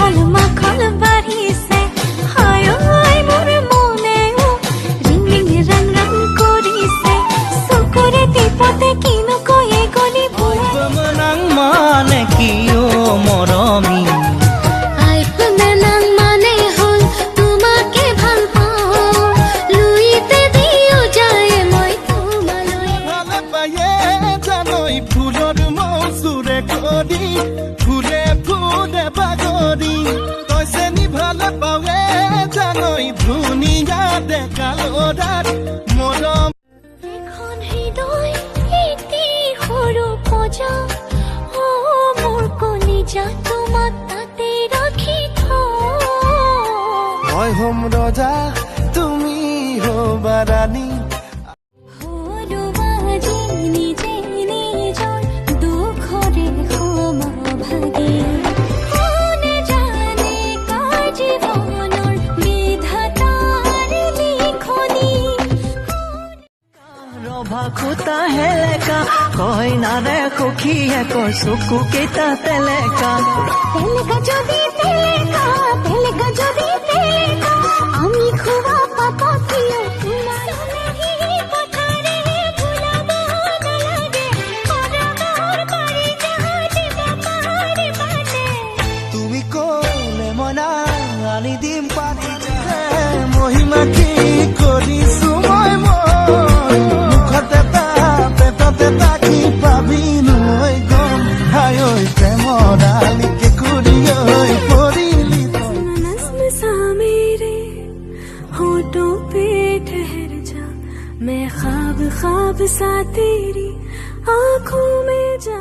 মাখল মাখল বাঢ়িছে হায় মোৰ মনেও ৰিং ৰিং ৰং ৰং কৰিছে চকুৰে টিপতে কিনো কয়ে গলি নাং মানে কি ও মৰমী ফুলে ফুলে বাগৰি তইছে নি ভাল পাৱে জানৈ ধুনীয়া ডেকালৰাত মৰম এখন হৃদয় এটি সৰু পজা ও মোৰ কলিজা তোমাক তাতে ৰাখি মই হ'ম ৰজা তুমি হ'বা ৰাণী খুতা হেলেকা কইনাৰে সখীয়ে কৈ চকু কেইটা তেলেকা তেলেকা যদি তেলেকা তেলেকা যদি তেলেকা আমি খুৱা পাপা কিয় তোমাৰ পথাৰে ভুলাব নালাগে পৰাবৰ পাৰি যাহাতে বাপাৰে বাটে তুমি ক'লে মনা আনি দিম পানী মহিমা কি কৰিছো মই মুখতে পেটতে তাকি পাবি নৈ গম হায় প্ৰেমৰ আলিকে কুৰি পৰিলি नस्म मेरे होठों पे ठहर जा मैं ख्वाब ख्वाब सा तेरी आंखों में जा